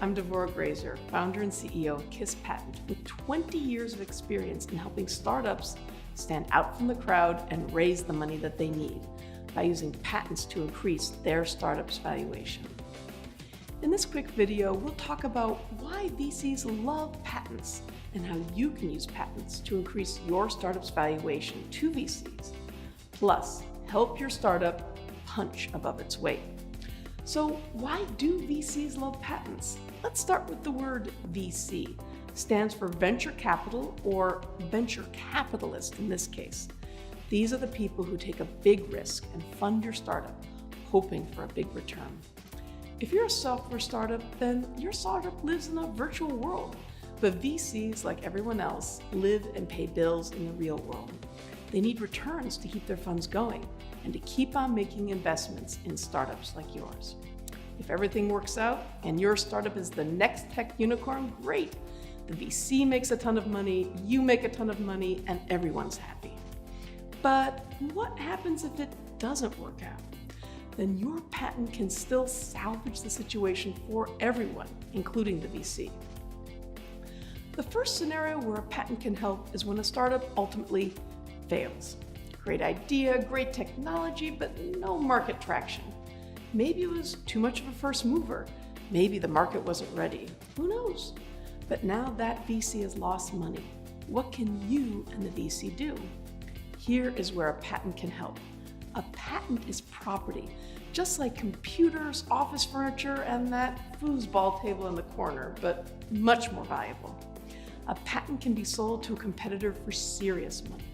I'm Graeser, founder and CEO of KISS Patent, with 20 years of experience in helping startups stand out from the crowd and raise the money that they need by using patents to increase their startup's valuation. In this quick video, we'll talk about why VCs love patents and how you can use patents to increase your startup's valuation to VCs, plus help your startup punch above its weight. So why do VCs love patents? Let's start with the word VC. Stands for venture capital, or venture capitalist in this case. These are the people who take a big risk and fund your startup, hoping for a big return. If you're a software startup, then your startup lives in a virtual world. But VCs, like everyone else, live and pay bills in the real world. They need returns to keep their funds going and to keep on making investments in startups like yours. If everything works out and your startup is the next tech unicorn, great. The VC makes a ton of money, you make a ton of money, and everyone's happy. But what happens if it doesn't work out? Then your patent can still salvage the situation for everyone, including the VC. The first scenario where a patent can help is when a startup ultimately fails. Great idea, great technology, but no market traction. Maybe it was too much of a first mover. Maybe the market wasn't ready. Who knows? But now that VC has lost money. What can you and the VC do? Here is where a patent can help. A patent is property, just like computers, office furniture, and that foosball table in the corner, but much more valuable. A patent can be sold to a competitor for serious money.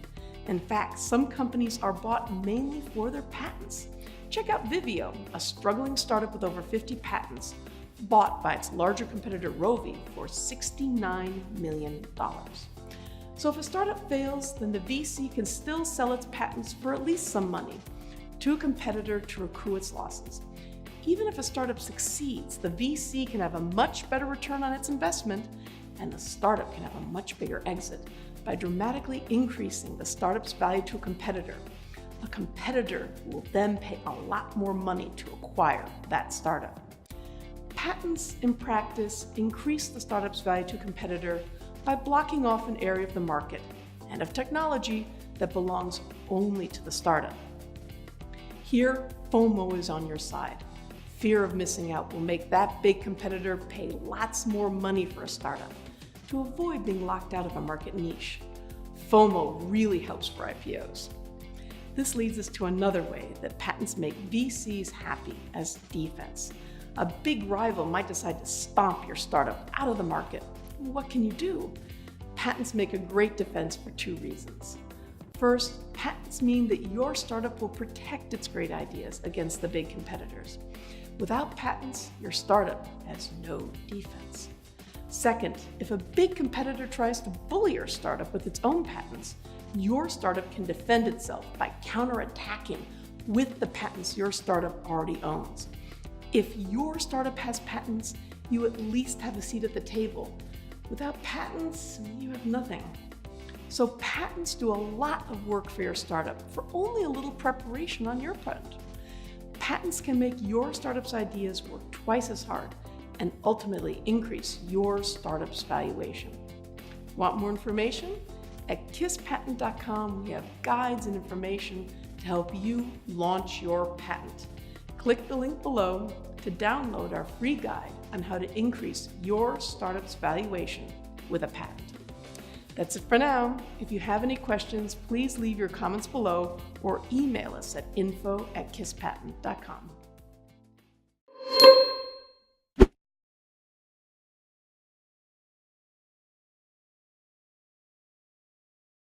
In fact, some companies are bought mainly for their patents. Check out Vivio, a struggling startup with over 50 patents, bought by its larger competitor Rovi for $69 million. So if a startup fails, then the VC can still sell its patents for at least some money to a competitor to recoup its losses. Even if a startup succeeds, the VC can have a much better return on its investment, and the startup can have a much bigger exit by dramatically increasing the startup's value to a competitor. A competitor will then pay a lot more money to acquire that startup. Patents, in practice, increase the startup's value to a competitor by blocking off an area of the market and of technology that belongs only to the startup. Here, FOMO is on your side. Fear of missing out will make that big competitor pay lots more money for a startup to avoid being locked out of a market niche. FOMO really helps for IPOs. This leads us to another way that patents make VCs happy as defense. A big rival might decide to stomp your startup out of the market. What can you do? Patents make a great defense for two reasons. First, patents mean that your startup will protect its great ideas against the big competitors. Without patents, your startup has no defense. Second, if a big competitor tries to bully your startup with its own patents, your startup can defend itself by counterattacking with the patents your startup already owns. If your startup has patents, you at least have a seat at the table. Without patents, you have nothing. So patents do a lot of work for your startup for only a little preparation on your part. Patents can make your startup's ideas work twice as hard and ultimately increase your startup's valuation. Want more information? At kisspatent.com, we have guides and information to help you launch your patent. Click the link below to download our free guide on how to increase your startup's valuation with a patent. That's it for now. If you have any questions, please leave your comments below or email us at info@kisspatent.com.